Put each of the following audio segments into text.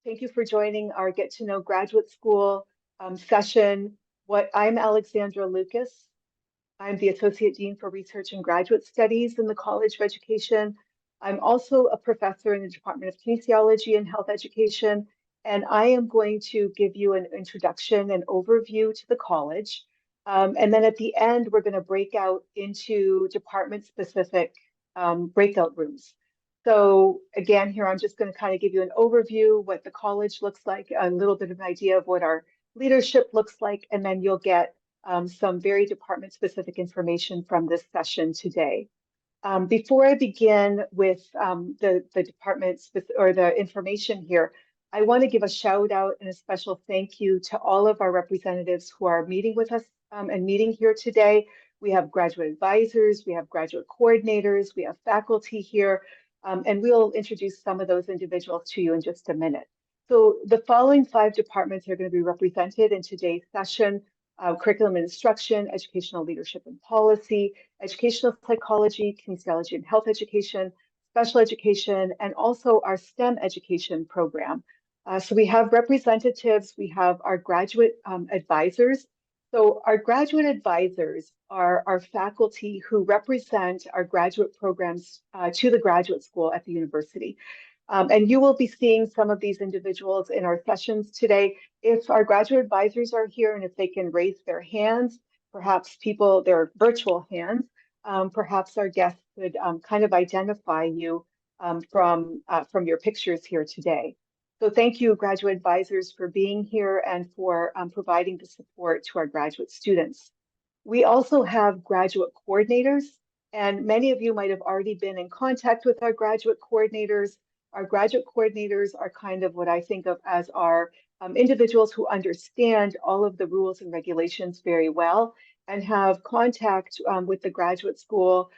Thank you for joining our Get to Know Graduate School session. I'm Alexandra Lucas. I'm the Associate Dean for Research and Graduate Studies in the College of Education. I'm also a professor in the Department of Kinesiology and Health Education, and I am going to give you an introduction and overview to the college. And then at the end, we're going to break out into department-specific breakout rooms. So again, here I'm just going to kind of give you an overview, what the college looks like, a little bit of an idea of what our leadership looks like, and then you'll get some very department-specific information from this session today. Before I begin with the departments or the information here, I want to give a shout out and a special thank you to all of our representatives who are meeting with us and meeting here today. We have graduate advisors, we have graduate coordinators, we have faculty here, and we'll introduce some of those individuals to you in just a minute. So the following 5 departments are going to be represented in today's session: curriculum and instruction, educational leadership and policy, educational psychology, kinesiology and health education, special education, and also our STEM education program. So we have representatives, we have our graduate advisors. So our graduate advisors are our faculty who represent our graduate programs to the graduate school at the university. And you will be seeing some of these individuals in our sessions today. If our graduate advisors are here and if they can raise their hands, perhaps their virtual hands, perhaps our guests could kind of identify you from your pictures here today. So thank you, graduate advisors, for being here and for providing the support to our graduate students. We also have graduate coordinators, and many of you might have already been in contact with our graduate coordinators. Our graduate coordinators are kind of what I think of as our individuals who understand all of the rules and regulations very well and have contact with the graduate school.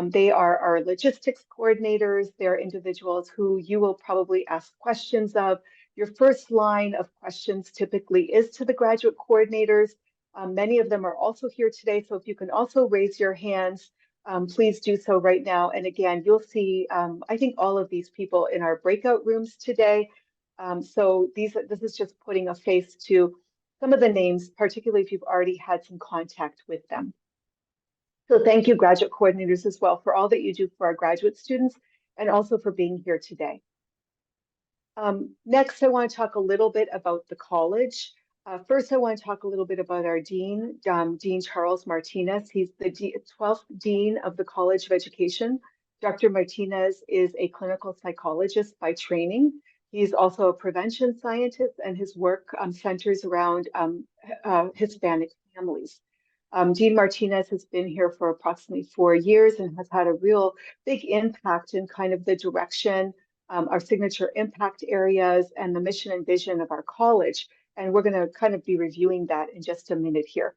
They are our logistics coordinators. They're individuals who you will probably ask questions of. Your first line of questions typically is to the graduate coordinators. Many of them are also here today, so if you can also raise your hands, please do so right now. And again, you'll see, I think, all of these people in our breakout rooms today. So this is just putting a face to some of the names, particularly if you've already had some contact with them. So thank you, graduate coordinators, as well, for all that you do for our graduate students and also for being here today. Next, I want to talk a little bit about the college. First, I want to talk a little bit about our dean, Dean Charles Martinez. He's the 12th Dean of the College of Education. Dr. Martinez is a clinical psychologist by training. He's also a prevention scientist, and his work centers around Hispanic families. Dean Martinez has been here for approximately 4 years and has had a real big impact in kind of the direction, our signature impact areas, and the mission and vision of our college. And we're going to kind of be reviewing that in just a minute here.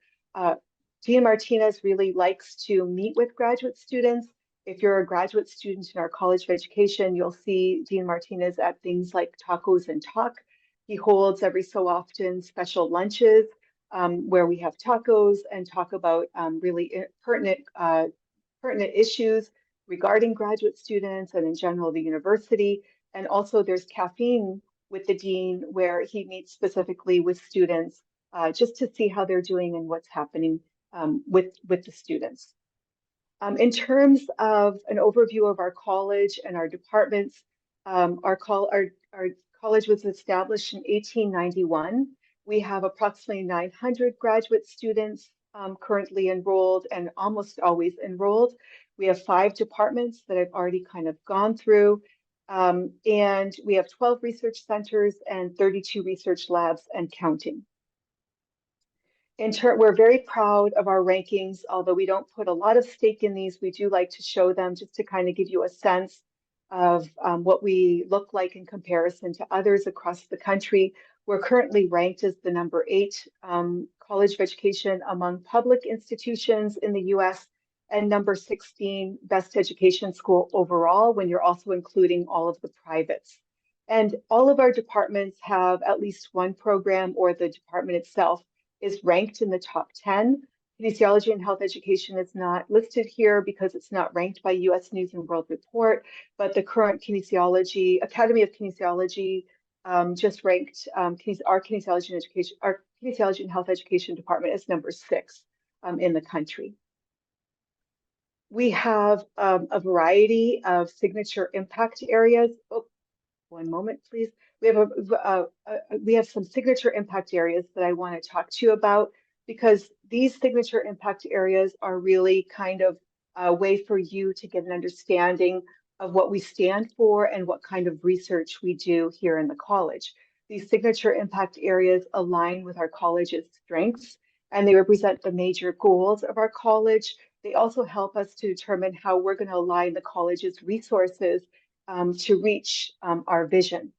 Dean Martinez really likes to meet with graduate students. If you're a graduate student in our College of Education, you'll see Dean Martinez at things like Tacos and Talk. He holds every so often special lunches where we have tacos and talk about really pertinent issues regarding graduate students and in general the university. And also there's caffeine with the dean where he meets specifically with students just to see how they're doing and what's happening with the students. In terms of an overview of our college and our departments, our college was established in 1891. We have approximately 900 graduate students currently enrolled and almost always enrolled. We have 5 departments that I've already kind of gone through. And we have 12 research centers and 32 research labs and counting. We're very proud of our rankings, although we don't put a lot of stake in these. We do like to show them just to kind of give you a sense of what we look like in comparison to others across the country. We're currently ranked as the number 8 College of Education among public institutions in the US and number 16 best education school overall when you're also including all of the privates. And all of our departments have at least one program or the department itself is ranked in the top 10. Kinesiology and health education is not listed here because it's not ranked by US News and World Report, but the current Academy of Kinesiology just ranked our kinesiology and health education department as number 6 in the country. We have a variety of signature impact areas. Oh, one moment, please. We have some signature impact areas that I want to talk to you about, because these signature impact areas are really kind of a way for you to get an understanding of what we stand for and what kind of research we do here in the college. These signature impact areas align with our college's strengths, and they represent the major goals of our college. They also help us to determine how we're going to align the college's resources to reach our vision.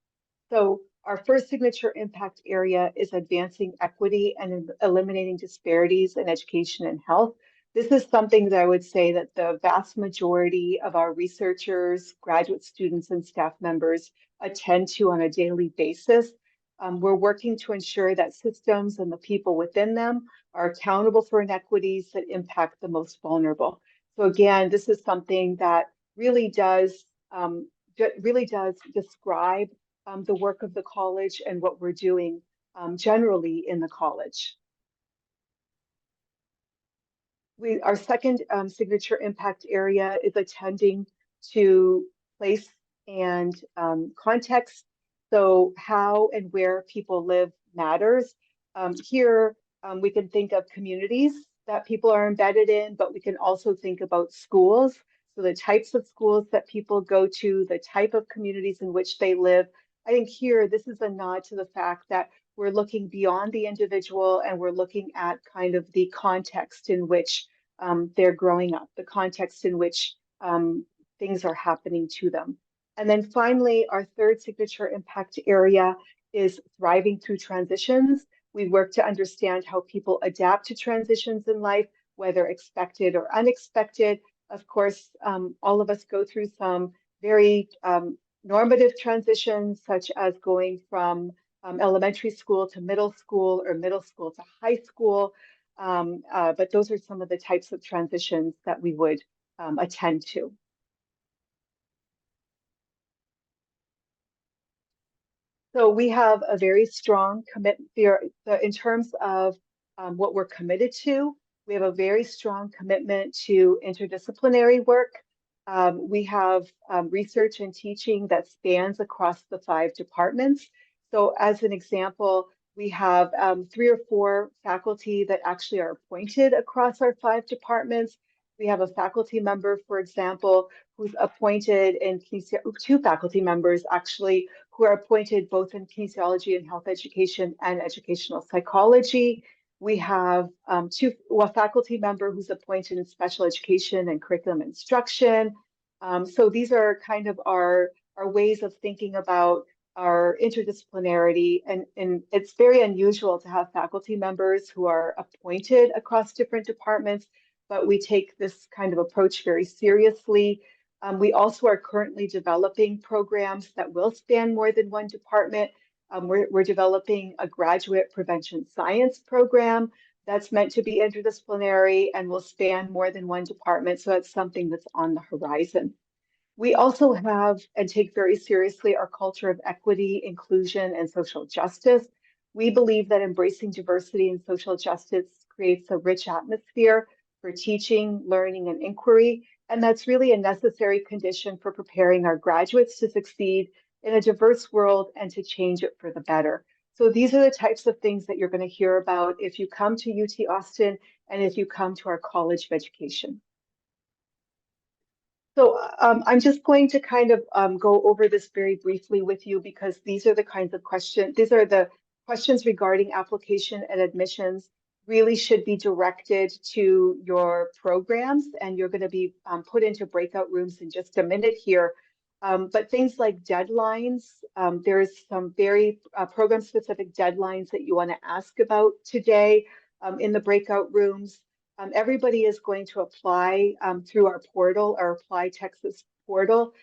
So our first signature impact area is advancing equity and eliminating disparities in education and health. This is something that I would say that the vast majority of our researchers, graduate students, and staff members attend to on a daily basis. We're working to ensure that systems and the people within them are accountable for inequities that impact the most vulnerable. So again, this is something that really does describe the work of the college and what we're doing generally in the college. Our second signature impact area is attending to place and context. So how and where people live matters. Here, we can think of communities that people are embedded in, but we can also think about schools. So the types of schools that people go to, the type of communities in which they live. I think here, this is a nod to the fact that we're looking beyond the individual and we're looking at kind of the context in which they're growing up, the context in which things are happening to them. And then finally, our third signature impact area is thriving through transitions. We work to understand how people adapt to transitions in life, whether expected or unexpected. Of course, all of us go through some very normative transitions, such as going from elementary school to middle school or middle school to high school. But those are some of the types of transitions that we would attend to. So we have a very strong commitment in terms of what we're committed to. We have a very strong commitment to interdisciplinary work. We have research and teaching that spans across the 5 departments. So as an example, we have 3 or 4 faculty that actually are appointed across our 5 departments. We have a faculty member, for example, who's appointed in 2 faculty members actually who are appointed both in kinesiology and health education and educational psychology. We have a faculty member who's appointed in special education and curriculum instruction. So these are kind of our ways of thinking about our interdisciplinarity, and it's very unusual to have faculty members who are appointed across different departments, but we take this kind of approach very seriously. We also are currently developing programs that will span more than one department. We're developing a graduate prevention science program that's meant to be interdisciplinary and will span more than one department. So that's something that's on the horizon. We also have and take very seriously our culture of equity, inclusion, and social justice. We believe that embracing diversity and social justice creates a rich atmosphere for teaching, learning, and inquiry. And that's really a necessary condition for preparing our graduates to succeed in a diverse world and to change it for the better. So these are the types of things that you're going to hear about if you come to UT Austin and if you come to our College of Education. So I'm just going to kind of go over this very briefly with you because these are the kinds of questions, these are the questions regarding application and admissions really should be directed to your programs, and you're going to be put into breakout rooms in just a minute here. But things like deadlines, there's some very program-specific deadlines that you want to ask about today in the breakout rooms. Everybody is going to apply through our portal, our Apply Texas portal,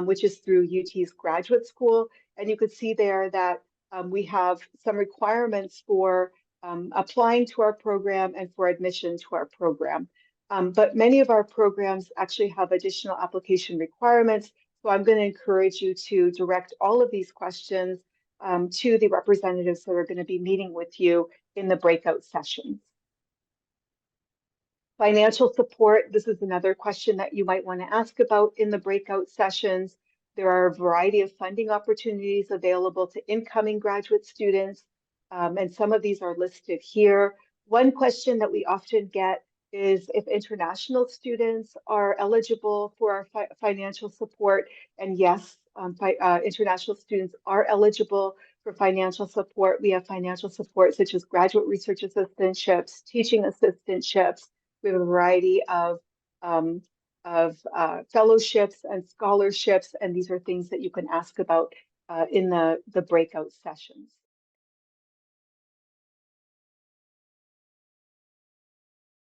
which is through UT's graduate school. And you could see there that we have some requirements for applying to our program and for admission to our program. But many of our programs actually have additional application requirements. So I'm going to encourage you to direct all of these questions to the representatives that are going to be meeting with you in the breakout sessions. Financial support, this is another question that you might want to ask about in the breakout sessions. There are a variety of funding opportunities available to incoming graduate students, and some of these are listed here. One question that we often get is if international students are eligible for our financial support. And yes, international students are eligible for financial support. We have financial support such as graduate research assistantships, teaching assistantships. We have a variety um, fellowships and scholarships, and these are things that you can ask about in the breakout sessions.